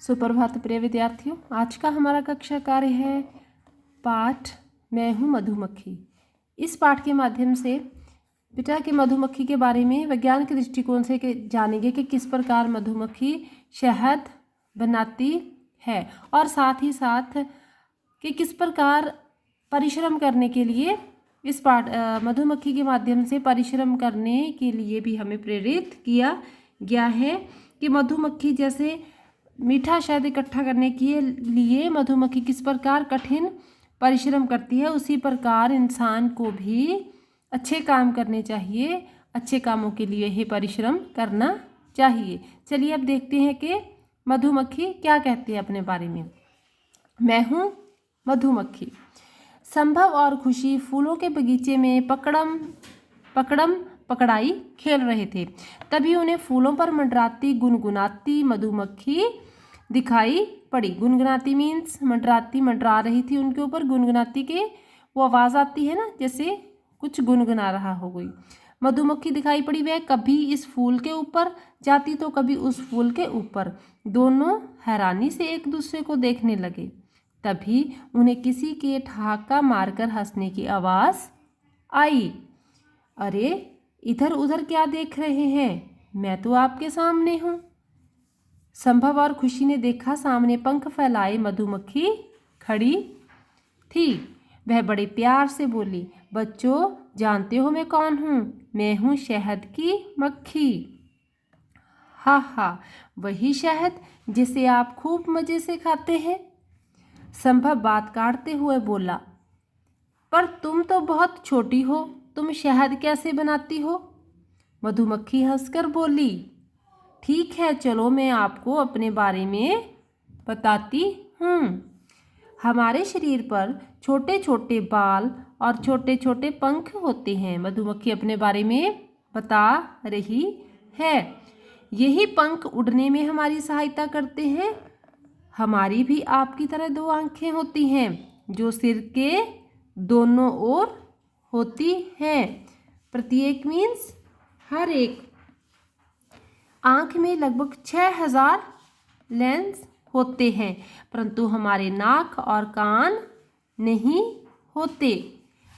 सुप्रभात प्रिय विद्यार्थियों, आज का हमारा कक्षा कार्य है पाठ मैं हूँ मधुमक्खी। इस पाठ के माध्यम से बेटा के मधुमक्खी के बारे में वैज्ञानिक दृष्टिकोण से जानेंगे कि किस प्रकार मधुमक्खी शहद बनाती है और साथ ही साथ कि किस प्रकार परिश्रम करने के लिए इस पाठ मधुमक्खी के माध्यम से परिश्रम करने के लिए भी हमें प्रेरित किया गया है कि मधुमक्खी जैसे मीठा शहद इकट्ठा करने के लिए मधुमक्खी किस प्रकार कठिन परिश्रम करती है, उसी प्रकार इंसान को भी अच्छे काम करने चाहिए। अच्छे कामों के लिए ही परिश्रम करना चाहिए। चलिए अब देखते हैं कि मधुमक्खी क्या कहती है अपने बारे में। मैं हूँ मधुमक्खी। संभव और खुशी फूलों के बगीचे में पकड़म पकड़ाई खेल रहे थे। तभी उन्हें फूलों पर मंडराती गुनगुनाती मधुमक्खी दिखाई पड़ी। गुनगुनाती मीन्स मंडरा रही थी उनके ऊपर। गुनगुनाती के वो आवाज़ आती है ना, जैसे कुछ गुनगुना रहा हो कोई। मधुमक्खी दिखाई पड़ी। वह कभी इस फूल के ऊपर जाती तो कभी उस फूल के ऊपर। दोनों हैरानी से एक दूसरे को देखने लगे। तभी उन्हें किसी के ठहाका मारकर हंसने की आवाज़ आई। अरे इधर उधर क्या देख रहे हैं, मैं तो आपके सामने हूँ। संभव और खुशी ने देखा, सामने पंख फैलाए मधुमक्खी खड़ी थी। वह बड़े प्यार से बोली, बच्चों जानते हो मैं कौन हूँ? मैं हूँ शहद की मक्खी। हा हा, वही शहद जिसे आप खूब मज़े से खाते हैं। संभव बात काटते हुए बोला, पर तुम तो बहुत छोटी हो, तुम शहद कैसे बनाती हो? मधुमक्खी हंसकर बोली, ठीक है चलो मैं आपको अपने बारे में बताती हूँ। हमारे शरीर पर छोटे छोटे बाल और छोटे छोटे पंख होते हैं। मधुमक्खी अपने बारे में बता रही है। यही पंख उड़ने में हमारी सहायता करते हैं। हमारी भी आपकी तरह दो आंखें होती हैं जो सिर के दोनों ओर होती हैं। प्रत्येक मीन्स हर एक आँख में लगभग 6000 लेंस होते हैं, परंतु हमारे नाक और कान नहीं होते,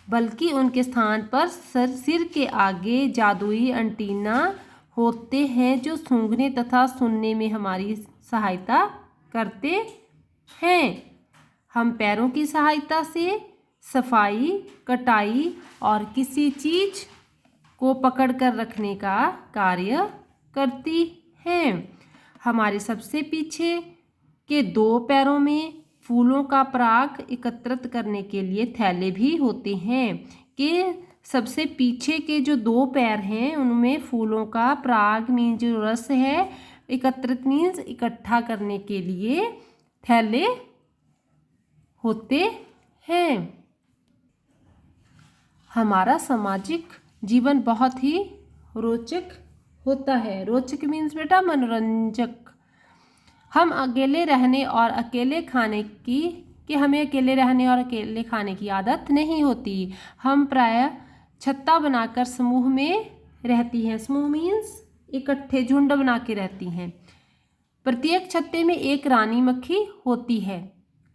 बल्कि उनके स्थान पर सिर के आगे जादुई एंटीना होते हैं जो सूंघने तथा सुनने में हमारी सहायता करते हैं। हम पैरों की सहायता से सफाई, कटाई और किसी चीज़ को पकड़ कर रखने का कार्य करती हैं। हमारे सबसे पीछे के दो पैरों में फूलों का पराग एकत्रित करने के लिए थैले भी होते हैं। कि सबसे पीछे के जो दो पैर हैं उनमें फूलों का पराग मीन्स जो रस है, एकत्रित मीन्स इकट्ठा करने के लिए थैले होते हैं। हमारा सामाजिक जीवन बहुत ही रोचक होता है। रोचक मीन्स बेटा मनोरंजक। हम अकेले रहने और अकेले खाने की हमें अकेले रहने और अकेले खाने की आदत नहीं होती। हम प्रायः छत्ता बनाकर समूह में रहती हैं। समूह मीन्स इकट्ठे झुंड बना के रहती हैं। प्रत्येक छत्ते में एक रानी मक्खी होती है।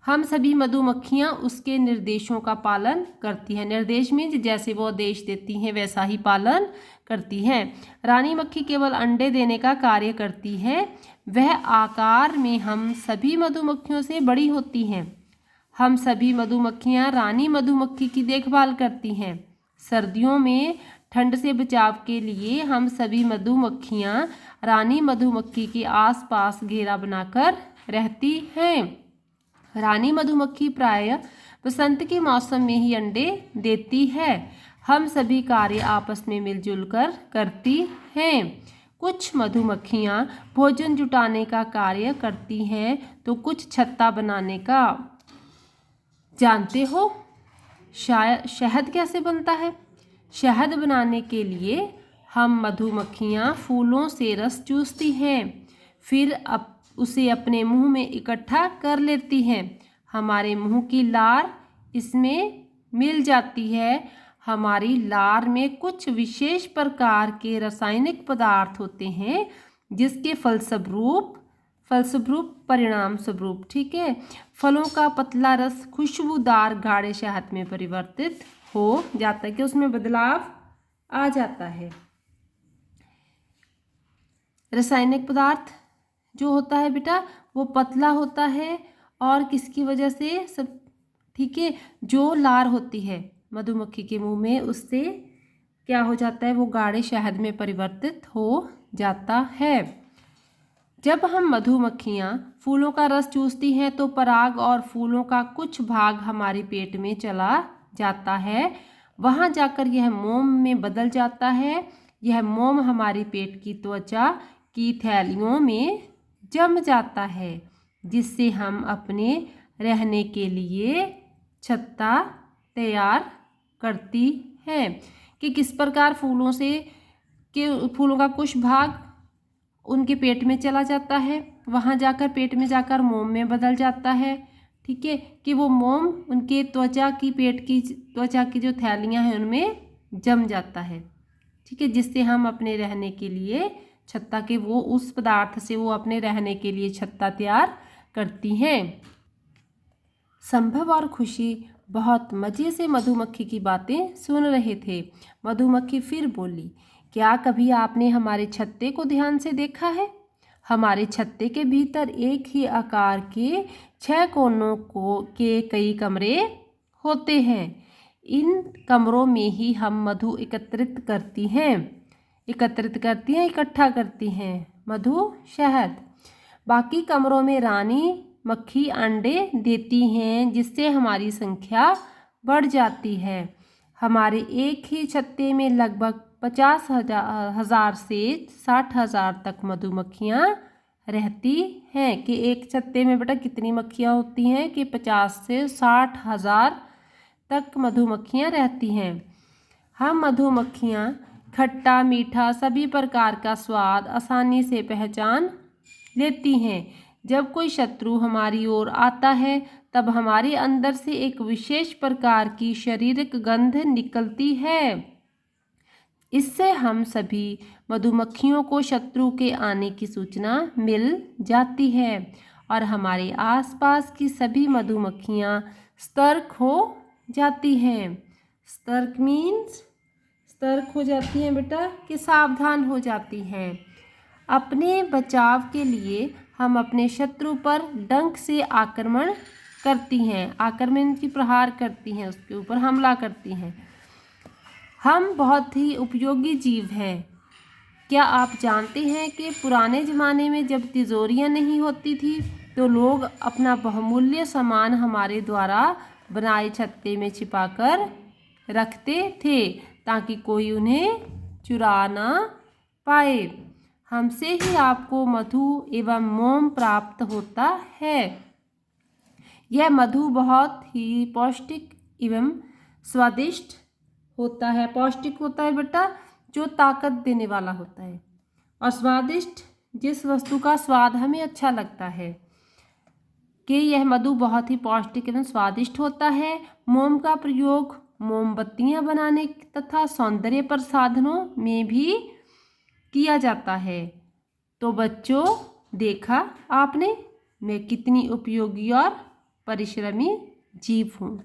हम सभी मधुमक्खियाँ उसके निर्देशों का पालन करती हैं। निर्देश मीन्स जैसे वो आदेश देती हैं वैसा ही पालन करती हैं। रानी मक्खी केवल अंडे देने का कार्य करती है। वह आकार में हम सभी मधुमक्खियों से बड़ी होती हैं। हम सभी मधुमक्खियाँ रानी मधुमक्खी की देखभाल करती हैं। सर्दियों में ठंड से बचाव के लिए हम सभी मधुमक्खियाँ रानी मधुमक्खी के आसपास घेरा बनाकर रहती हैं। रानी मधुमक्खी प्रायः बसंत के मौसम में ही अंडे देती है। हम सभी कार्य आपस में मिलजुल कर करती हैं। कुछ मधुमक्खियाँ भोजन जुटाने का कार्य करती हैं तो कुछ छत्ता बनाने का। जानते हो शहद कैसे बनता है? शहद बनाने के लिए हम मधुमक्खियाँ फूलों से रस चूसती हैं, फिर उसे अपने मुंह में इकट्ठा कर लेती हैं। हमारे मुंह की लार इसमें मिल जाती है। हमारी लार में कुछ विशेष प्रकार के रासायनिक पदार्थ होते हैं जिसके फलस्वरूप फलस्वरूप, परिणाम स्वरूप। ठीक है, फलों का पतला रस खुशबूदार गाढ़े शहद में परिवर्तित हो जाता है, कि उसमें बदलाव आ जाता है। रासायनिक पदार्थ जो होता है बेटा वो पतला होता है, और किसकी वजह से? सब, ठीक है, जो लार होती है मधुमक्खी के मुंह में, उससे क्या हो जाता है? वो गाढ़े शहद में परिवर्तित हो जाता है। जब हम मधुमक्खियाँ फूलों का रस चूसती हैं तो पराग और फूलों का कुछ भाग हमारे पेट में चला जाता है। वहाँ जाकर यह मोम में बदल जाता है। यह मोम हमारी पेट की त्वचा की थैलियों में जम जाता है, जिससे हम अपने रहने के लिए छत्ता तैयार करती हैं। कि किस प्रकार फूलों का कुछ भाग उनके पेट में चला जाता है, वहाँ जाकर पेट में जाकर मोम में बदल जाता है। ठीक है, कि वो मोम उनके त्वचा की जो थैलियाँ हैं उनमें जम जाता है। ठीक है, जिससे हम अपने रहने के लिए छत्ता के वो उस पदार्थ से वो अपने रहने के लिए छत्ता तैयार करती हैं। संभव और खुशी बहुत मज़े से मधुमक्खी की बातें सुन रहे थे। मधुमक्खी फिर बोली, क्या कभी आपने हमारे छत्ते को ध्यान से देखा है? हमारे छत्ते के भीतर एक ही आकार के 6 कोनों के कई कमरे होते हैं। इन कमरों में ही हम मधु इकट्ठा करती हैं मधु, शहद। बाकी कमरों में रानी मक्खी अंडे देती हैं, जिससे हमारी संख्या बढ़ जाती है। हमारे एक ही छत्ते में लगभग 50,000 से 60,000 तक मधुमक्खियाँ रहती हैं। कि एक छत्ते में बेटा कितनी मक्खियाँ होती हैं? कि 50 से 60,000 तक मधुमक्खियाँ रहती हैं। हम मधुमक्खियाँ खट्टा मीठा सभी प्रकार का स्वाद आसानी से पहचान लेती हैं। जब कोई शत्रु हमारी ओर आता है तब हमारे अंदर से एक विशेष प्रकार की शारीरिक गंध निकलती है। इससे हम सभी मधुमक्खियों को शत्रु के आने की सूचना मिल जाती है, और हमारे आसपास की सभी मधुमक्खियाँ सतर्क हो जाती हैं। सतर्क मीन्स सतर्क हो जाती हैं बेटा, कि सावधान हो जाती हैं। अपने बचाव के लिए हम अपने शत्रु पर डंक से आक्रमण करती हैं, प्रहार करती हैं, उसके ऊपर हमला करती हैं। हम बहुत ही उपयोगी जीव हैं। क्या आप जानते हैं कि पुराने ज़माने में जब तिजोरियां नहीं होती थी तो लोग अपना बहुमूल्य सामान हमारे द्वारा बनाए छत्ते में छिपाकर रखते थे, ताकि कोई उन्हें चुरा ना पाए। हमसे ही आपको मधु एवं मोम प्राप्त होता है। यह मधु बहुत ही पौष्टिक एवं स्वादिष्ट होता है। पौष्टिक होता है बेटा, जो ताकत देने वाला होता है, और स्वादिष्ट, जिस वस्तु का स्वाद हमें अच्छा लगता है। कि यह मधु बहुत ही पौष्टिक एवं स्वादिष्ट होता है। मोम का प्रयोग मोमबत्तियां बनाने तथा सौंदर्य प्रसाधनों में भी किया जाता है। तो बच्चों, देखा आपने मैं कितनी उपयोगी और परिश्रमी जीव हूँ।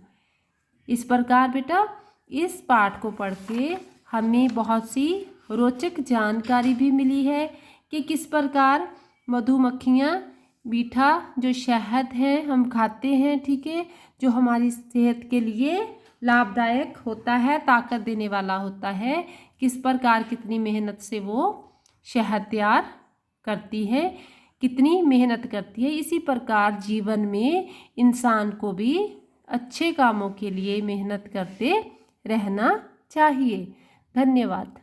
इस प्रकार बेटा इस पाठ को पढ़ के हमें बहुत सी रोचक जानकारी भी मिली है कि किस प्रकार मधुमक्खियाँ मीठा जो शहद है हम खाते हैं, ठीक है, जो हमारी सेहत के लिए लाभदायक होता है, ताकत देने वाला होता है। किस प्रकार कितनी मेहनत से वो शहद तैयार करती है, कितनी मेहनत करती है। इसी प्रकार जीवन में इंसान को भी अच्छे कामों के लिए मेहनत करते रहना चाहिए। धन्यवाद।